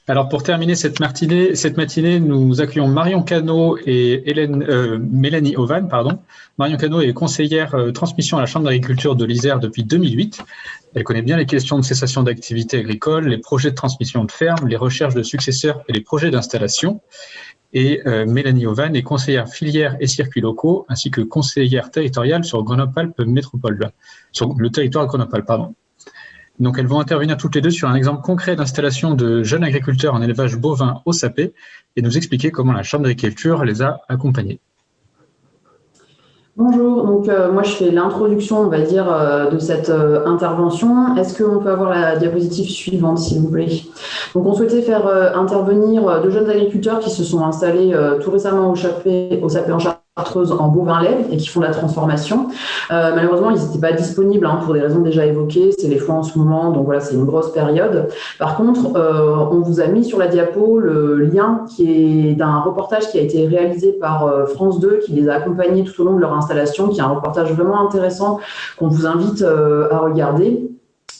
Alors pour terminer cette matinée, nous accueillons Marion Cano et Mélanie Ovan. Marion Cano est conseillère transmission à la Chambre d'agriculture de l'Isère depuis 2008. Elle connaît bien les questions de cessation d'activité agricole, les projets de transmission de ferme, les recherches de successeurs et les projets d'installation. Et Mélanie Ovan est conseillère filière et circuits locaux, ainsi que conseillère territoriale sur Grenoble-Alpes Métropole, sur le territoire de Grenoble, pardon. Donc, elles vont intervenir toutes les deux sur un exemple concret d'installation de jeunes agriculteurs en élevage bovin au sapé et nous expliquer comment la Chambre d'agriculture les a accompagnés. Bonjour, donc moi je fais l'introduction, on va dire, de cette intervention. Est-ce qu'on peut avoir la diapositive suivante, s'il vous plaît? Donc on souhaitait faire intervenir de jeunes agriculteurs qui se sont installés tout récemment au sapé en Chartreuse en bovin lait et qui font de la transformation. Malheureusement, ils n'étaient pas disponibles pour des raisons déjà évoquées. C'est les foins en ce moment, donc voilà, c'est une grosse période. Par contre, on vous a mis sur la diapo le lien qui est d'un reportage qui a été réalisé par France 2, qui les a accompagnés tout au long de leur installation, qui est un reportage vraiment intéressant qu'on vous invite à regarder.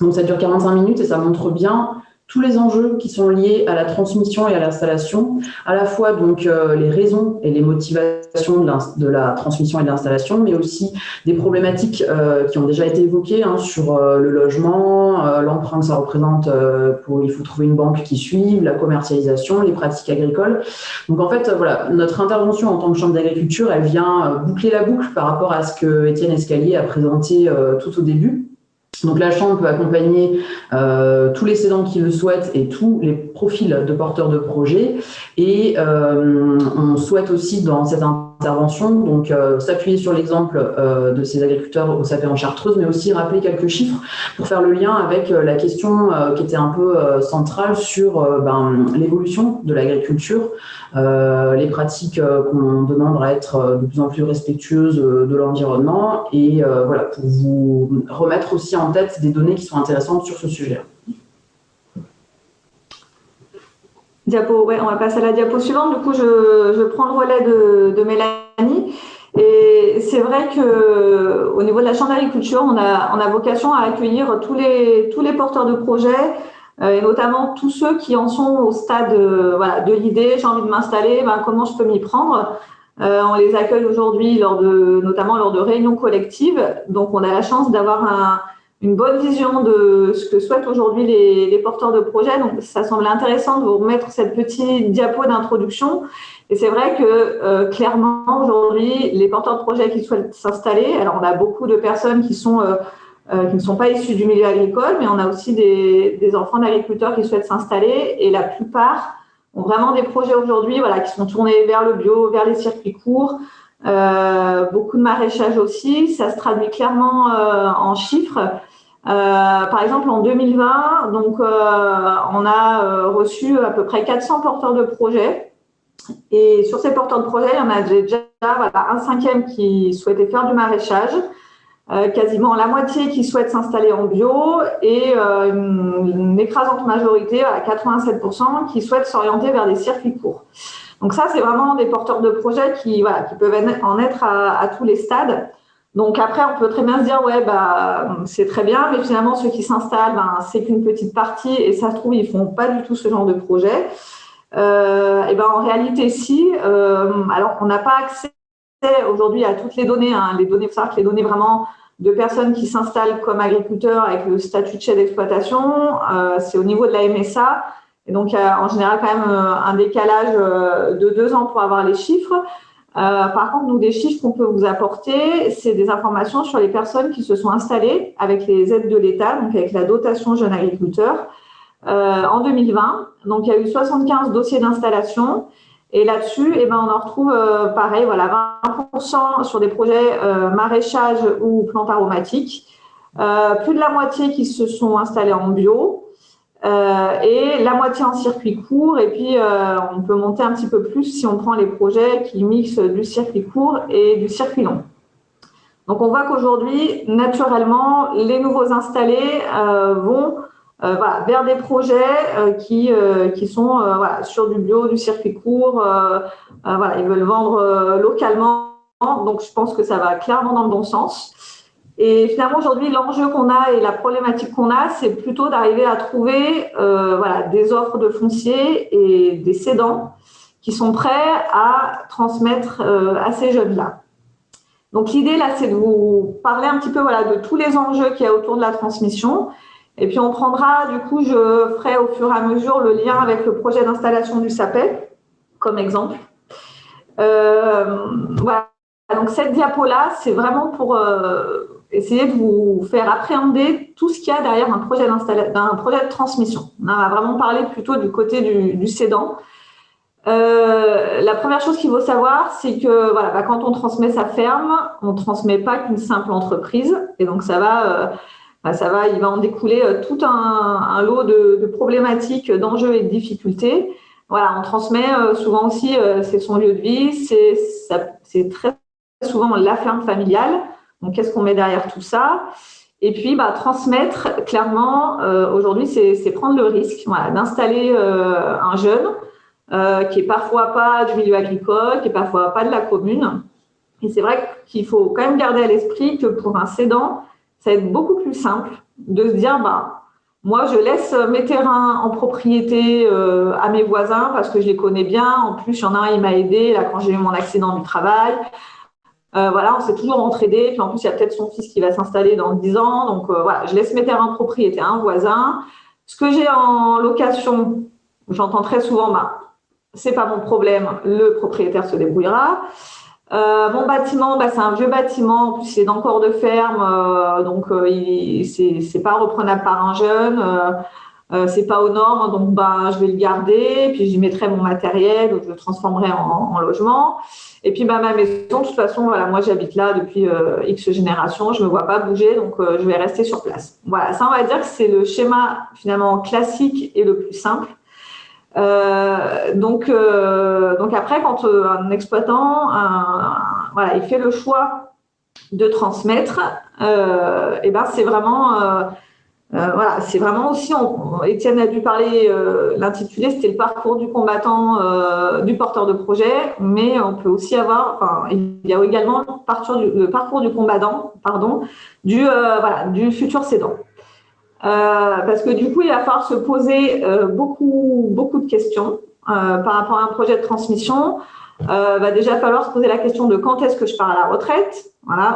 Donc ça dure 45 minutes et ça montre bien tous les enjeux qui sont liés à la transmission et à l'installation, à la fois donc les raisons et les motivations de la transmission et de l'installation, mais aussi des problématiques qui ont déjà été évoquées sur le logement, l'emprunt que ça représente, il faut trouver une banque qui suive, la commercialisation, les pratiques agricoles. Donc en fait, voilà, notre intervention en tant que Chambre d'agriculture, elle vient boucler la boucle par rapport à ce que Étienne Escalier a présenté tout au début. Donc la Chambre peut accompagner tous les cédants qui le souhaitent et tous les profils de porteurs de projets. Et on souhaite aussi dans cette intervention donc s'appuyer sur l'exemple de ces agriculteurs au sapé en Chartreuse, mais aussi rappeler quelques chiffres pour faire le lien avec la question qui était un peu centrale sur l'évolution de l'agriculture, les pratiques qu'on demande à être de plus en plus respectueuses de l'environnement et voilà, pour vous remettre aussi en tête des données qui sont intéressantes sur ce sujet. Diapo, ouais, on va passer à la diapo suivante. Du coup, je prends le relais de Mélanie. Et c'est vrai qu'au niveau de la Chambre d'agriculture, on a vocation à accueillir tous les porteurs de projets, et notamment tous ceux qui en sont au stade de l'idée, j'ai envie de m'installer, comment je peux m'y prendre. On les accueille aujourd'hui notamment lors de réunions collectives. Donc, on a la chance d'avoir une bonne vision de ce que souhaitent aujourd'hui les porteurs de projets. Donc, ça semble intéressant de vous remettre cette petite diapo d'introduction. Et c'est vrai que clairement, aujourd'hui, les porteurs de projets qui souhaitent s'installer, alors on a beaucoup de personnes qui ne sont pas issues du milieu agricole, mais on a aussi des enfants d'agriculteurs qui souhaitent s'installer. Et la plupart ont vraiment des projets aujourd'hui qui sont tournés vers le bio, vers les circuits courts, beaucoup de maraîchage aussi. Ça se traduit clairement en chiffres. Par exemple, en 2020, donc, on a reçu à peu près 400 porteurs de projets. Et sur ces porteurs de projets, il y en a déjà un cinquième qui souhaitait faire du maraîchage, quasiment la moitié qui souhaite s'installer en bio et une écrasante majorité, 87%, qui souhaitent s'orienter vers des circuits courts. Donc ça, c'est vraiment des porteurs de projets qui peuvent en être à tous les stades. Donc après, on peut très bien se dire, c'est très bien, mais finalement, ceux qui s'installent, c'est qu'une petite partie et ça se trouve, ils font pas du tout ce genre de projet. En réalité, si. Alors, on n'a pas accès aujourd'hui à toutes les données. Les données, il faut savoir que les données vraiment de personnes qui s'installent comme agriculteurs avec le statut de chef d'exploitation, c'est au niveau de la MSA. Et donc, il y a en général quand même un décalage de 2 ans pour avoir les chiffres. Par contre, nous, des chiffres qu'on peut vous apporter, c'est des informations sur les personnes qui se sont installées avec les aides de l'État, donc avec la dotation jeunes agriculteurs, en 2020. Donc, il y a eu 75 dossiers d'installation. Et là-dessus, on en retrouve pareil, 20% sur des projets maraîchage ou plantes aromatiques, plus de la moitié qui se sont installés en bio, et la moitié en circuit court. Et puis, on peut monter un petit peu plus si on prend les projets qui mixent du circuit court et du circuit long. Donc, on voit qu'aujourd'hui, naturellement, les nouveaux installés vont vers des projets qui sont sur du bio, du circuit court. Ils veulent vendre localement. Donc, je pense que ça va clairement dans le bon sens. Et finalement, aujourd'hui, l'enjeu qu'on a et la problématique qu'on a, c'est plutôt d'arriver à trouver des offres de foncier et des cédants qui sont prêts à transmettre à ces jeunes-là. Donc, l'idée, là, c'est de vous parler un petit peu de tous les enjeux qu'il y a autour de la transmission. Et puis, on prendra, du coup, je ferai au fur et à mesure le lien avec le projet d'installation du SAPEI, comme exemple. Voilà. Donc, cette diapo-là, c'est vraiment pour essayer de vous faire appréhender tout ce qu'il y a derrière un projet de transmission. On va vraiment parler plutôt du côté du cédant. La première chose qu'il faut savoir, c'est que quand on transmet sa ferme, on ne transmet pas qu'une simple entreprise. Et donc, il va en découler tout un lot de problématiques, d'enjeux et de difficultés. Voilà, on transmet souvent aussi, c'est son lieu de vie, c'est très souvent la ferme familiale. Donc, qu'est-ce qu'on met derrière tout ça? Et puis, transmettre, clairement, aujourd'hui, c'est prendre le risque d'installer un jeune qui est parfois pas du milieu agricole, qui est parfois pas de la commune. Et c'est vrai qu'il faut quand même garder à l'esprit que pour un cédant, ça va être beaucoup plus simple de se dire, moi, je laisse mes terrains en propriété à mes voisins parce que je les connais bien. En plus, il y en a un, il m'a aidé là quand j'ai eu mon accident du travail. On s'est toujours entraidé. Puis en plus, il y a peut-être son fils qui va s'installer dans 10 ans. Donc, je laisse mes terrains en propriété à un voisin. Ce que j'ai en location, j'entends très souvent, c'est pas mon problème, le propriétaire se débrouillera. Mon bâtiment, c'est un vieux bâtiment, en plus c'est d'encore de ferme, donc c'est pas reprenable par un jeune, c'est pas aux normes, donc je vais le garder, puis j'y mettrai mon matériel, donc je le transformerai en logement. Et puis ma maison, de toute façon, moi j'habite là depuis X générations, je me vois pas bouger, donc je vais rester sur place. Voilà, ça on va dire que c'est le schéma finalement classique et le plus simple. Donc après, quand un exploitant, il fait le choix de transmettre, c'est vraiment aussi. Étienne a dû parler, l'intitulé, c'était le parcours du combattant, du porteur de projet, mais on peut aussi avoir, il y a également le parcours du combattant, du futur cédant. Parce que du coup, il va falloir se poser beaucoup de questions par rapport à un projet de transmission. Va déjà falloir se poser la question de quand est-ce que je pars à la retraite,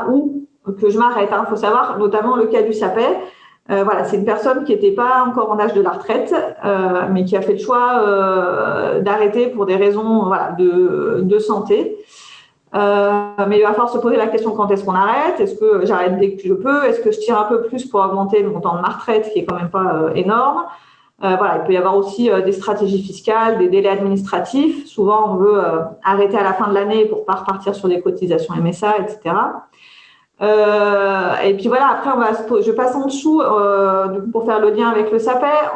ou que je m'arrête. Il faut savoir, notamment le cas du SAPEI, c'est une personne qui n'était pas encore en âge de la retraite, mais qui a fait le choix d'arrêter pour des raisons de santé. Mais il va falloir se poser la question quand est-ce qu'on arrête? Est-ce que j'arrête dès que je peux? Est-ce que je tire un peu plus pour augmenter le montant de ma retraite, qui est quand même pas énorme? Il peut y avoir aussi des stratégies fiscales, des délais administratifs. Souvent, on veut arrêter à la fin de l'année pour pas repartir sur des cotisations MSA, etc. Et puis après, je passe en dessous pour faire le lien avec le SAPEI.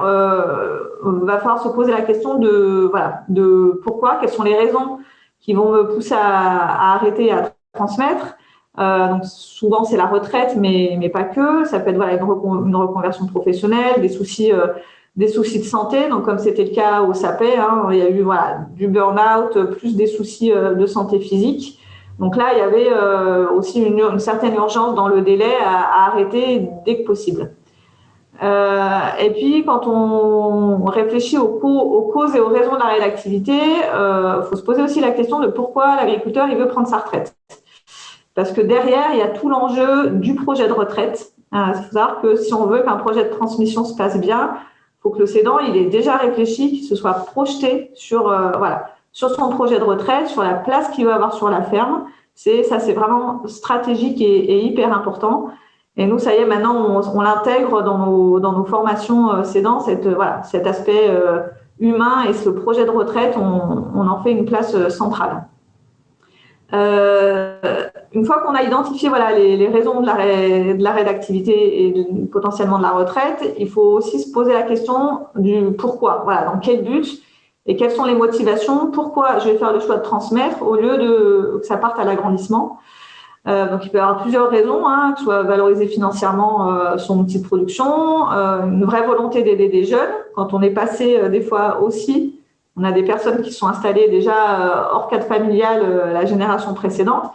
Va falloir se poser la question de pourquoi, quelles sont les raisons qui vont me pousser à arrêter, à transmettre. Donc souvent c'est la retraite, mais pas que. Ça peut être une reconversion professionnelle, des soucis de santé. Donc comme c'était le cas au SAPEI, il y a eu du burn-out plus des soucis de santé physique. Donc là il y avait aussi une certaine urgence dans le délai à arrêter dès que possible. Et puis, quand on réfléchit aux causes et aux raisons de l'arrêt d'activité, faut se poser aussi la question de pourquoi l'agriculteur il veut prendre sa retraite. Parce que derrière, il y a tout l'enjeu du projet de retraite. Il faut savoir que si on veut qu'un projet de transmission se passe bien, il faut que le cédant il ait déjà réfléchi, qu'il se soit projeté sur son projet de retraite, sur la place qu'il veut avoir sur la ferme. C'est vraiment stratégique et hyper important. Et nous, ça y est, maintenant, on l'intègre dans nos formations cédants, cet aspect humain et ce projet de retraite, on en fait une place centrale. Une fois qu'on a identifié les raisons de l'arrêt d'activité et potentiellement de la retraite, il faut aussi se poser la question du pourquoi. Dans quel but et quelles sont les motivations? Pourquoi je vais faire le choix de transmettre au lieu que ça parte à l'agrandissement? Donc, il peut y avoir plusieurs raisons, que ce soit valoriser financièrement son outil de production, une vraie volonté d'aider des jeunes. Quand on est passé, des fois aussi, on a des personnes qui sont installées déjà hors cadre familial la génération précédente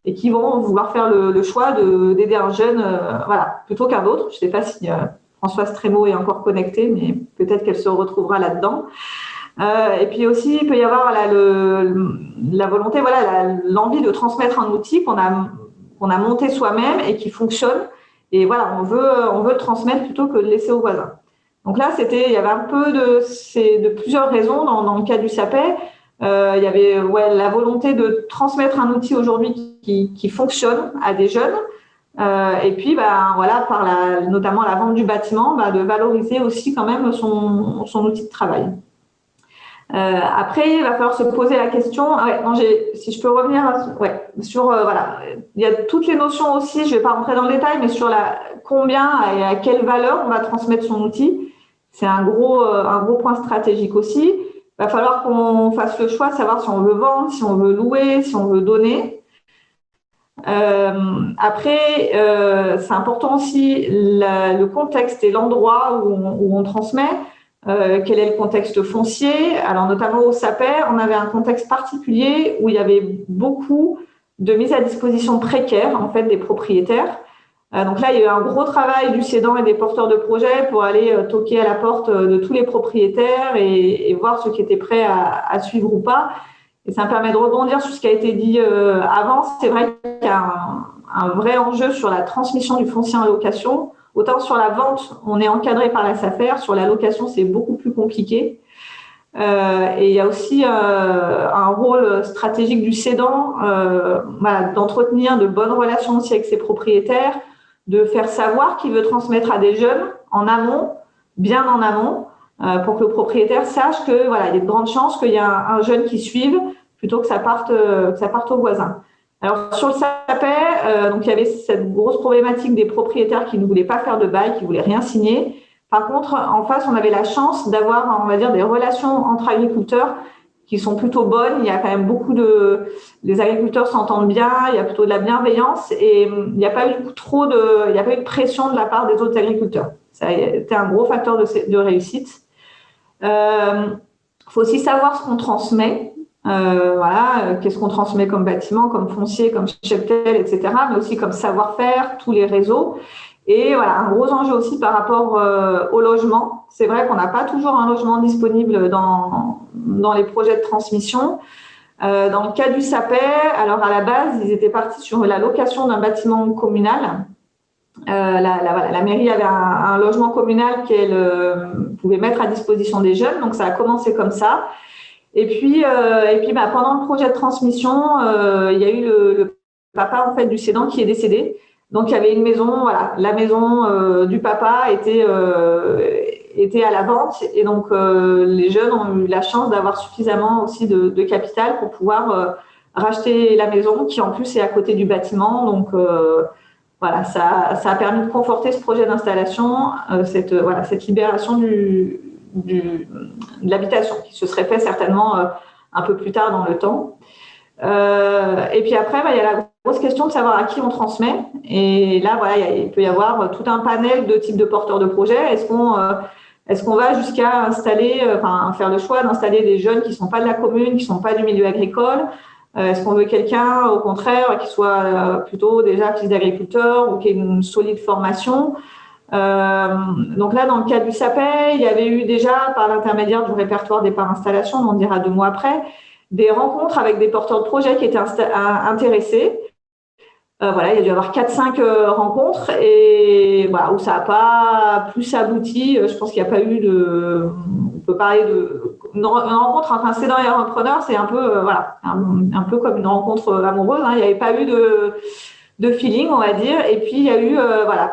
et qui vont vouloir faire le choix d'aider un jeune voilà, plutôt qu'un autre. Je ne sais pas si Françoise Trémaud est encore connectée, mais peut-être qu'elle se retrouvera là-dedans. Et puis aussi, il peut y avoir la volonté, voilà, l'envie de transmettre un outil qu'on a monté soi-même et qui fonctionne. Et voilà, on veut le transmettre plutôt que de le laisser aux voisins. Donc là, il y avait un peu de plusieurs raisons dans le cas du SAPEI. Il y avait la volonté de transmettre un outil aujourd'hui qui fonctionne à des jeunes. Et puis, voilà, notamment la vente du bâtiment, de valoriser aussi quand même son outil de travail. Après, il va falloir se poser la question. Si je peux revenir sur voilà, il y a toutes les notions aussi. Je ne vais pas rentrer dans le détail, mais sur combien et à quelle valeur on va transmettre son outil. C'est un gros point stratégique aussi. Il va falloir qu'on fasse le choix de savoir si on veut vendre, si on veut louer, si on veut donner. Après, c'est important aussi le contexte et l'endroit où on transmet. Quel est le contexte foncier? Alors, notamment au SAPEI, on avait un contexte particulier où il y avait beaucoup de mise à disposition précaires, en fait, des propriétaires. Donc là, il y a eu un gros travail du cédant et des porteurs de projets pour aller toquer à la porte de tous les propriétaires et voir ceux qui étaient prêts à suivre ou pas. Et ça me permet de rebondir sur ce qui a été dit avant. C'est vrai qu'il y a un vrai enjeu sur la transmission du foncier en location. Autant sur la vente, on est encadré par la SAFER. Sur la location, c'est beaucoup plus compliqué. Et il y a aussi un rôle stratégique du cédant, d'entretenir de bonnes relations aussi avec ses propriétaires, de faire savoir qu'il veut transmettre à des jeunes en amont, bien en amont, pour que le propriétaire sache que il y a de grandes chances qu'il y a un jeune qui suive plutôt que ça parte au voisin. Alors sur le SAPEI, donc il y avait cette grosse problématique des propriétaires qui ne voulaient pas faire de bail, qui ne voulaient rien signer. Par contre, en face, on avait la chance d'avoir, on va dire, des relations entre agriculteurs qui sont plutôt bonnes. Il y a quand même les agriculteurs s'entendent bien, il y a plutôt de la bienveillance et il n'y a pas eu de pression de la part des autres agriculteurs. Ça a été un gros facteur de réussite. Faut aussi savoir ce qu'on transmet. Qu'est-ce qu'on transmet comme bâtiment, comme foncier, comme cheptel, etc., mais aussi comme savoir-faire, tous les réseaux. Et voilà, un gros enjeu aussi par rapport au logement. C'est vrai qu'on n'a pas toujours un logement disponible dans les projets de transmission. Dans le cas du SAPEI, alors à la base, ils étaient partis sur la location d'un bâtiment communal. La mairie avait un logement communal qu'elle pouvait mettre à disposition des jeunes, donc ça a commencé comme ça. Et puis pendant le projet de transmission, il y a eu le papa en fait du cédant qui est décédé. Donc il y avait une maison, la maison du papa était à la vente et donc les jeunes ont eu la chance d'avoir suffisamment aussi de capital pour pouvoir racheter la maison qui en plus est à côté du bâtiment. Donc ça a permis de conforter ce projet d'installation, cette libération de l'habitation qui se serait fait certainement un peu plus tard dans le temps. Et puis après, il y a la grosse question de savoir à qui on transmet. Et là, il peut y avoir tout un panel de types de porteurs de projets. Est-ce qu'on va jusqu'à installer, faire le choix d'installer des jeunes qui ne sont pas de la commune, qui ne sont pas du milieu agricole? Est-ce qu'on veut quelqu'un, au contraire, qui soit plutôt déjà fils d'agriculteur ou qui ait une solide formation? Donc là, dans le cas du SAPEI, il y avait eu déjà, par l'intermédiaire du répertoire départ installation, on en dira 2 mois après, des rencontres avec des porteurs de projets qui étaient intéressés. Il y a dû y avoir 4-5 rencontres et où ça n'a pas plus abouti. Je pense qu'il n'y a pas eu on peut parler une rencontre entre un cédant et un repreneur, c'est un peu un peu comme une rencontre amoureuse. Il n'y avait pas eu de feeling, on va dire. Et puis il y a eu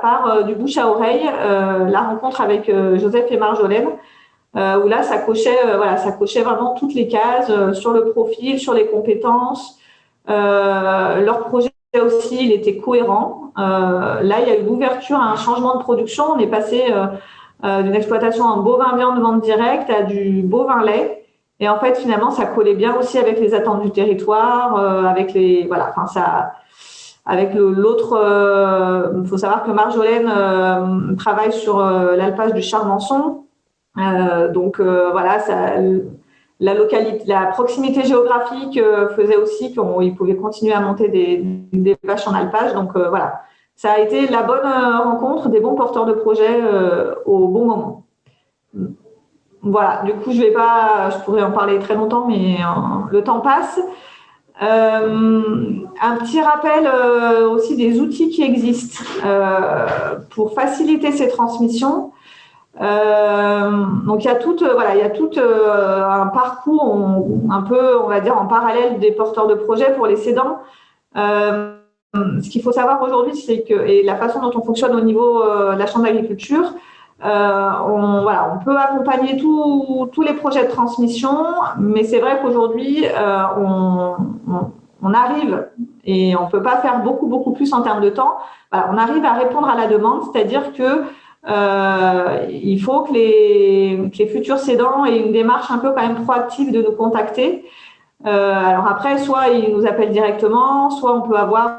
par du bouche à oreille la rencontre avec Joseph et Marjolaine. Où là, ça cochait vraiment toutes les cases sur le profil, sur les compétences. Leur projet aussi, il était cohérent. Là, il y a eu l'ouverture à un changement de production. On est passé d'une exploitation en bovin viande vente directe à du bovin lait. Et en fait, finalement, ça collait bien aussi avec les attentes du territoire, avec avec l'autre. Il faut savoir que Marjolaine travaille sur l'alpage du Charmençon. la proximité géographique faisait aussi qu'ils pouvaient continuer à monter des vaches en alpage. Donc voilà, ça a été la bonne rencontre des bons porteurs de projets au bon moment. Voilà, du coup, je pourrais en parler très longtemps, mais le temps passe. Un petit rappel aussi des outils qui existent pour faciliter ces transmissions. Donc il y a tout un parcours un peu, on va dire, en parallèle des porteurs de projets pour les cédants. Ce qu'il faut savoir aujourd'hui, c'est que, et la façon dont on fonctionne au niveau de la Chambre d'agriculture, on peut accompagner tous les projets de transmission, mais c'est vrai qu'aujourd'hui, on arrive, et on ne peut pas faire beaucoup plus en termes de temps, on arrive à répondre à la demande, c'est-à-dire que il faut que les futurs cédants aient une démarche un peu quand même proactive de nous contacter. Alors après, soit ils nous appellent directement, soit on peut avoir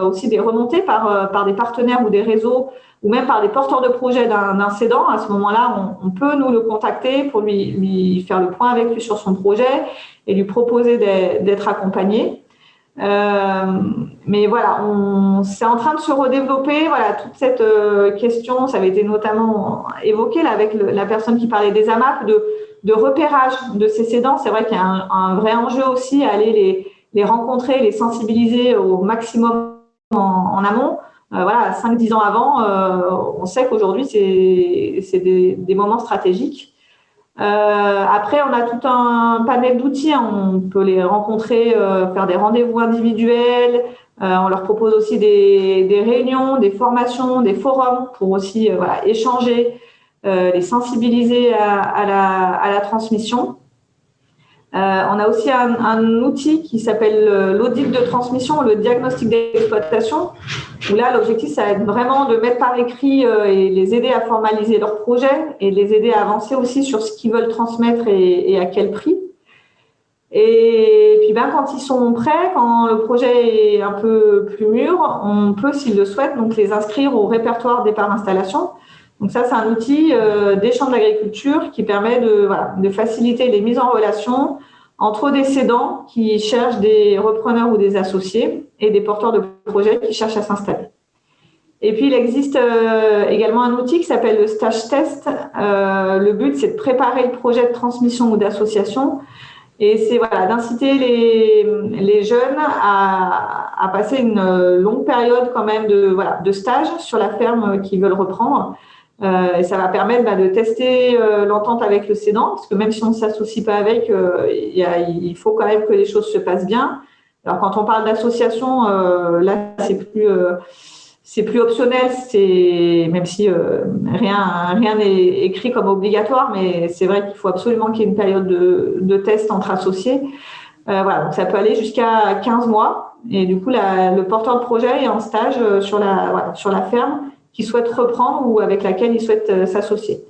aussi des remontées par des partenaires ou des réseaux, ou même par des porteurs de projets d'un cédant. À ce moment-là, on peut nous le contacter pour lui faire le point avec lui sur son projet et lui proposer d'être accompagné. Mais voilà, c'est en train de se redévelopper. Voilà, toute cette question, ça avait été notamment évoqué là, avec la personne qui parlait des AMAP, de repérage de ces cédants. C'est vrai qu'il y a un vrai enjeu aussi à aller les rencontrer, les sensibiliser au maximum en amont. Voilà, 5-10 ans avant, on sait qu'aujourd'hui, c'est des moments stratégiques. Après, on a tout un panel d'outils. On peut les rencontrer, faire des rendez-vous individuels. On leur propose aussi des réunions, des formations, des forums pour aussi échanger, les sensibiliser à la transmission. On a aussi un outil qui s'appelle l'audit de transmission, le diagnostic d'exploitation, où là, l'objectif, ça va être vraiment de mettre par écrit et les aider à formaliser leur projet et les aider à avancer aussi sur ce qu'ils veulent transmettre et à quel prix. Et puis, quand ils sont prêts, quand le projet est un peu plus mûr, on peut, s'ils le souhaitent, donc les inscrire au répertoire départ d'installation. Donc ça, c'est un outil des chambres d'agriculture qui permet de faciliter les mises en relation entre des cédants qui cherchent des repreneurs ou des associés et des porteurs de projets qui cherchent à s'installer. Et puis, il existe également un outil qui s'appelle le stage test. Le but, c'est de préparer le projet de transmission ou d'association. Et c'est d'inciter les jeunes à passer une longue période quand même de stage sur la ferme qu'ils veulent reprendre. Et ça va permettre de tester l'entente avec le cédant, parce que même si on ne s'associe pas avec, il faut quand même que les choses se passent bien. Alors quand on parle d'association, là c'est plus optionnel, même si rien n'est écrit comme obligatoire, mais c'est vrai qu'il faut absolument qu'il y ait une période de test entre associés. Donc ça peut aller jusqu'à 15 mois. Et du coup, le porteur de projet est en stage sur la ferme qui souhaite reprendre ou avec laquelle il souhaite s'associer.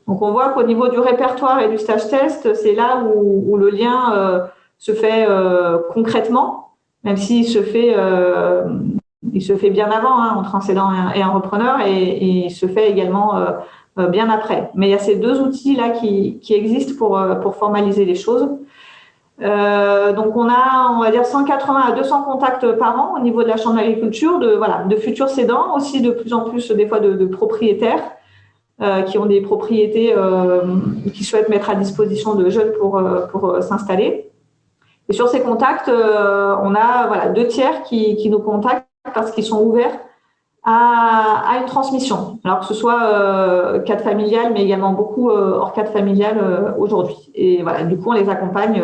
Donc, on voit qu'au niveau du répertoire et du stage test, c'est là où le lien se fait concrètement, même s'il se fait bien avant entre un cédant et un repreneur, et il se fait également bien après. Mais il y a ces deux outils-là qui existent pour formaliser les choses. Donc on va dire 180 à 200 contacts par an au niveau de la Chambre d'agriculture, de futurs cédants, aussi de plus en plus des fois de propriétaires qui ont des propriétés qui souhaitent mettre à disposition de jeunes pour s'installer. Et sur ces contacts, on a 2 tiers qui nous contactent parce qu'ils sont ouverts à une transmission. Alors que ce soit cadre familial, mais également beaucoup hors cadre familial aujourd'hui. Et du coup, on les accompagne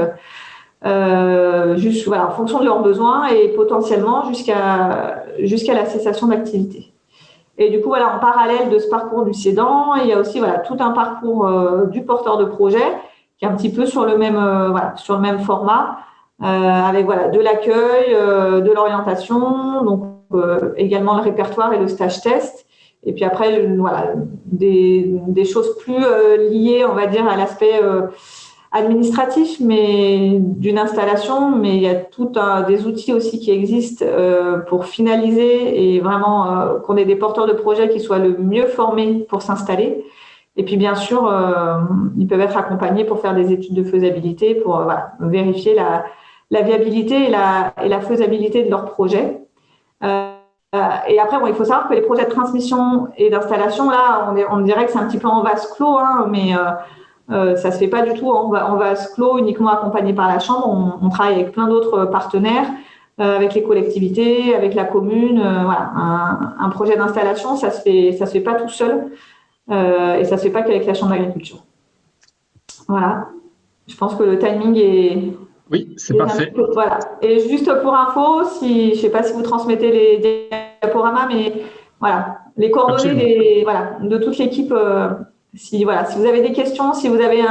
en fonction de leurs besoins et potentiellement jusqu'à la cessation d'activité. Et du coup, en parallèle de ce parcours du cédant, il y a aussi tout un parcours du porteur de projet qui est un petit peu sur le même format, avec de l'accueil, de l'orientation, donc également le répertoire et le stage test. Et puis après, des choses plus liées, on va dire, à l'aspect administratif, mais d'une installation. Mais il y a des outils aussi qui existent pour finaliser et vraiment qu'on ait des porteurs de projets qui soient le mieux formés pour s'installer. Et puis, bien sûr, ils peuvent être accompagnés pour faire des études de faisabilité, pour vérifier la viabilité et la faisabilité de leur projet. Et après, il faut savoir que les projets de transmission et d'installation, là, on dirait que c'est un petit peu en vase clos, mais ça se fait pas du tout en vase clos, uniquement accompagné par la Chambre. On travaille avec plein d'autres partenaires, avec les collectivités, avec la commune. Un projet d'installation, ça se fait pas tout seul, et ça se fait pas qu'avec la Chambre d'agriculture. Voilà. Je pense que le timing est... Oui, c'est parfait. Voilà. Et juste pour info, je ne sais pas si vous transmettez les diaporamas, mais voilà, les coordonnées de toute l'équipe. Si vous avez des questions, si vous avez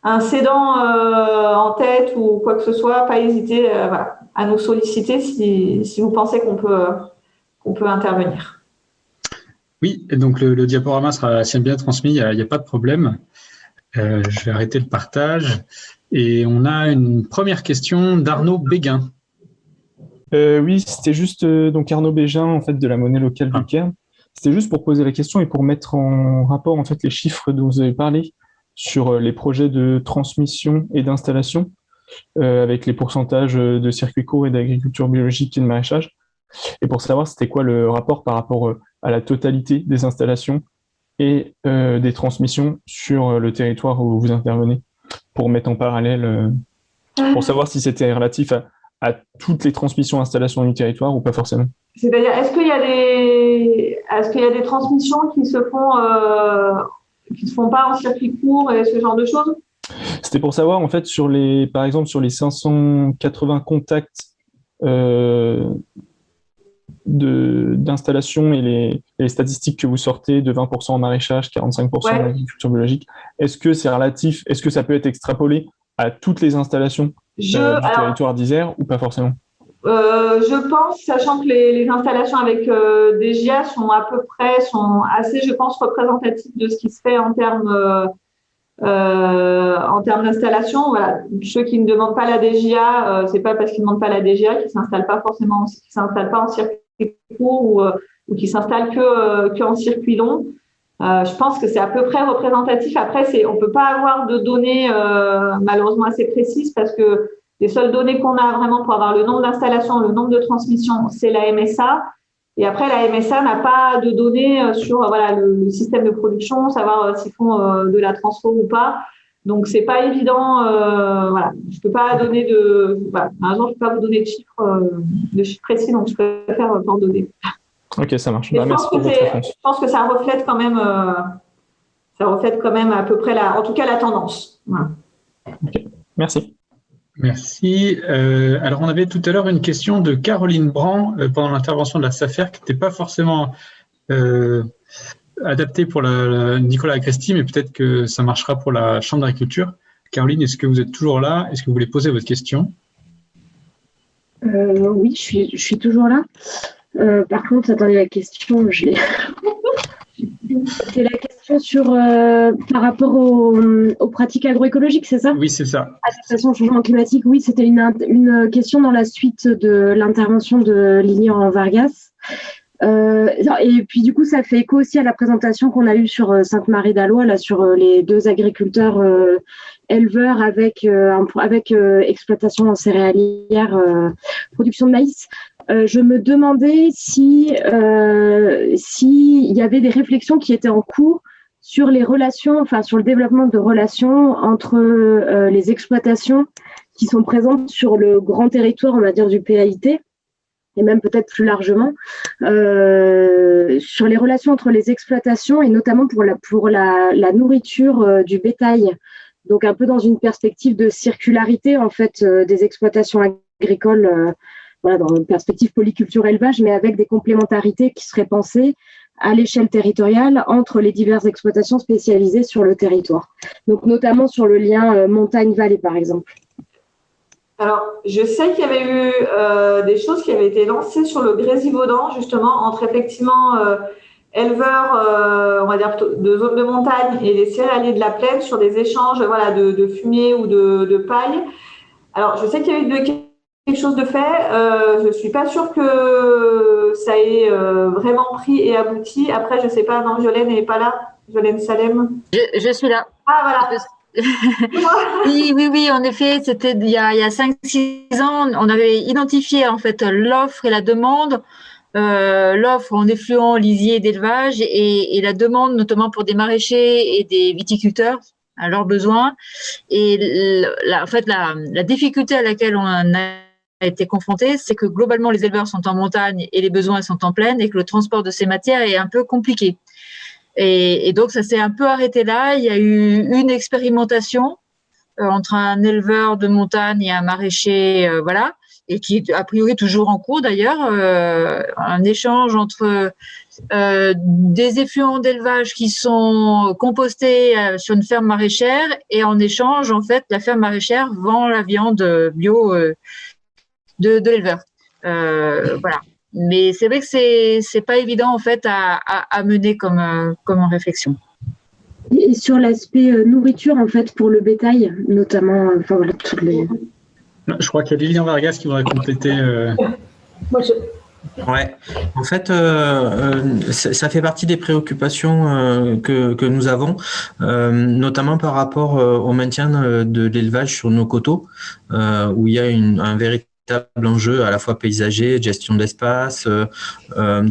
un cédant en tête ou quoi que ce soit, pas hésiter à nous solliciter si vous pensez qu'on peut intervenir. Oui, et donc le diaporama sera bien transmis, il n'y a pas de problème. Je vais arrêter le partage. Et on a une première question d'Arnaud Béguin. Oui, c'était juste donc Arnaud Béguin, en fait, de la monnaie locale du Caire. C'était juste pour poser la question et pour mettre en rapport en fait les chiffres dont vous avez parlé sur les projets de transmission et d'installation avec les pourcentages de circuits courts et d'agriculture biologique et de maraîchage. Et pour savoir c'était quoi le rapport par rapport à la totalité des installations et des transmissions sur le territoire où vous intervenez, pour mettre en parallèle, pour savoir si c'était relatif à toutes les transmissions et installations du territoire ou pas forcément. C'est-à-dire, est-ce qu'il y a des transmissions qui se font pas en circuit court et ce genre de choses? C'était pour savoir, en fait, par exemple, sur les 580 contacts d'installation et les statistiques que vous sortez de 20% en maraîchage, 45% en agriculture biologique, est-ce que c'est relatif, est-ce que ça peut être extrapolé à toutes les installations du territoire d'Isère ou pas forcément? Je pense, sachant que les installations avec des GIA sont assez, je pense, représentatives de ce qui se fait en termes d'installation. Voilà. Ceux qui ne demandent pas la DGA, c'est pas parce qu'ils ne demandent pas la DGA qu'ils s'installent pas en circuit court ou qui s'installent que en circuit long. Je pense que c'est à peu près représentatif. Après, on peut pas avoir de données malheureusement assez précises parce que les seules données qu'on a vraiment pour avoir le nombre d'installations, le nombre de transmissions, c'est la MSA. Et après, la MSA n'a pas de données sur le système de production, savoir s'ils font de la transfo ou pas. Donc, c'est pas évident. Je peux pas donner par exemple, je peux pas vous donner de chiffres précis, donc je préfère pas en donner. Ok, ça marche. Merci pour votre réponse. Je pense que ça reflète quand même à peu près en tout cas la tendance. Voilà. Ok, merci. Merci. Alors, on avait tout à l'heure une question de Caroline Brand pendant l'intervention de la SAFER qui n'était pas forcément adaptée pour Nicolas Agresti, mais peut-être que ça marchera pour la Chambre d'agriculture. Caroline, est-ce que vous êtes toujours là? Est-ce que vous voulez poser votre question? Oui, je suis toujours là. Par contre, attendez, la question, c'est la question par rapport aux pratiques agroécologiques, c'est ça? Oui, c'est ça. Adaptation au changement climatique, oui, c'était une question dans la suite de l'intervention de Lilian Vargas. Et puis du coup, ça fait écho aussi à la présentation qu'on a eue sur Sainte-Marie-d'Alloy, là, sur les deux agriculteurs éleveurs avec exploitation en céréalière, production de maïs. Je me demandais s'il y avait des réflexions qui étaient en cours sur les relations, sur le développement de relations entre les exploitations qui sont présentes sur le grand territoire, on va dire, du PAIT, et même peut-être plus largement, sur les relations entre les exploitations et notamment pour la nourriture du bétail. Donc un peu dans une perspective de circularité en fait des exploitations agricoles. Dans une perspective polyculture-élevage, mais avec des complémentarités qui seraient pensées à l'échelle territoriale entre les diverses exploitations spécialisées sur le territoire. Donc, notamment sur le lien montagne-vallée, par exemple. Alors, je sais qu'il y avait eu des choses qui avaient été lancées sur le Grésivaudan, justement, entre effectivement éleveurs, on va dire, de zones de montagne et les céréaliers de la plaine sur des échanges de fumier ou de paille. Alors, je sais qu'il y a eu quelque chose de fait. Je suis pas sûre que ça ait vraiment pris et abouti. Après, je sais pas, non, Violaine n'est pas là. Jolène Salem. Je suis là. Ah, voilà. Oui, en effet, c'était il y a 5-6 ans, on avait identifié en fait l'offre et la demande, l'offre en effluents lisiers d'élevage et la demande notamment pour des maraîchers et des viticulteurs à leurs besoins. Et en fait, la difficulté à laquelle on a été confronté, c'est que globalement les éleveurs sont en montagne et les besoins sont en plaine et que le transport de ces matières est un peu compliqué. Et donc, ça s'est un peu arrêté là. Il y a eu une expérimentation entre un éleveur de montagne et un maraîcher, voilà, et qui est a priori toujours en cours d'ailleurs, un échange entre des effluents d'élevage qui sont compostés sur une ferme maraîchère et en échange, en fait, la ferme maraîchère vend la viande bio de l'éleveur. Voilà. Mais c'est vrai que c'est pas évident en fait à mener comme réflexion. Et sur l'aspect nourriture en fait pour le bétail, notamment, enfin voilà, toutes les. Je crois qu'il y a Lilian Vargas qui voudrait compléter. Ouais, en fait, ça fait partie des préoccupations que nous avons, notamment par rapport au maintien de l'élevage sur nos coteaux, où il y a un véritable enjeu à la fois paysager, gestion d'espace,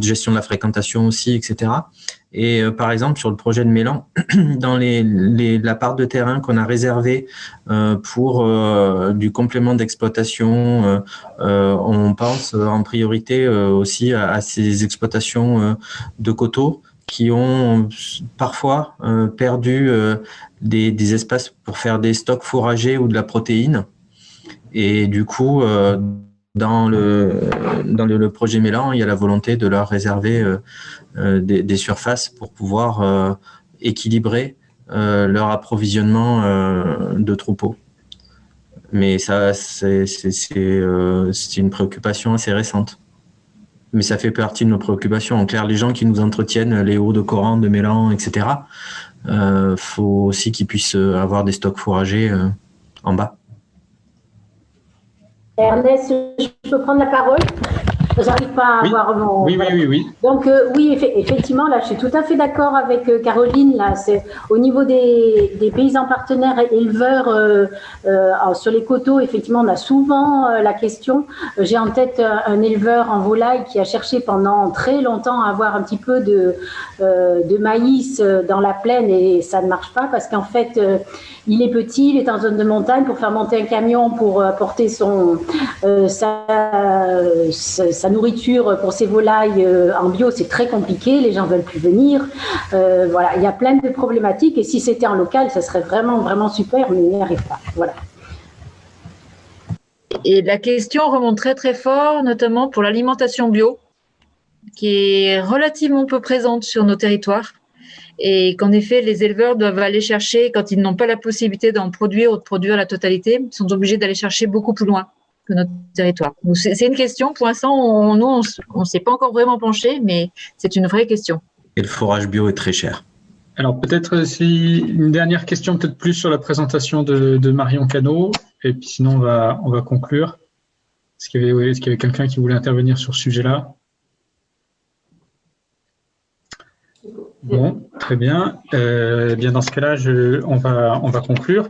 gestion de la fréquentation aussi, etc. Et par exemple, sur le projet de Mélan, dans la part de terrain qu'on a réservée pour du complément d'exploitation, on pense en priorité aussi à ces exploitations de coteaux qui ont parfois perdu des espaces pour faire des stocks fourragers ou de la protéine. Et du coup, dans le projet Mélan, il y a la volonté de leur réserver des surfaces pour pouvoir équilibrer leur approvisionnement de troupeaux. Mais ça, c'est une préoccupation assez récente. Mais ça fait partie de nos préoccupations. En clair, les gens qui nous entretiennent, les hauts de Coran, de Mélan, etc., faut aussi qu'ils puissent avoir des stocks fourragers en bas. Ernest, je peux prendre la parole? J'arrive pas à avoir mon... Oui. Donc, oui, effectivement, là, je suis tout à fait d'accord avec Caroline. Là, c'est au niveau des paysans partenaires et éleveurs sur les coteaux, effectivement, on a souvent la question. J'ai en tête un éleveur en volaille qui a cherché pendant très longtemps à avoir un petit peu de maïs dans la plaine et ça ne marche pas parce qu'en fait, il est petit, il est en zone de montagne. Pour faire monter un camion pour porter sa nourriture pour ses volailles en bio, c'est très compliqué, les gens ne veulent plus venir. Voilà, il y a plein de problématiques et si c'était en local, ça serait vraiment, vraiment super, mais il n'y arrive pas. Voilà. Et la question remonte très, très fort, notamment pour l'alimentation bio, qui est relativement peu présente sur nos territoires. Et qu'en effet, les éleveurs doivent aller chercher, quand ils n'ont pas la possibilité d'en produire ou de produire la totalité, ils sont obligés d'aller chercher beaucoup plus loin que notre territoire. C'est une question, pour l'instant, on ne s'est pas encore vraiment penché, mais c'est une vraie question. Et le forage bio est très cher. Alors peut-être une dernière question, peut-être plus sur la présentation de Marion Cano, et puis sinon on va conclure. Est-ce qu'il y avait quelqu'un qui voulait intervenir sur ce sujet-là? Bon, très bien. Bien dans ce cas-là, on va conclure.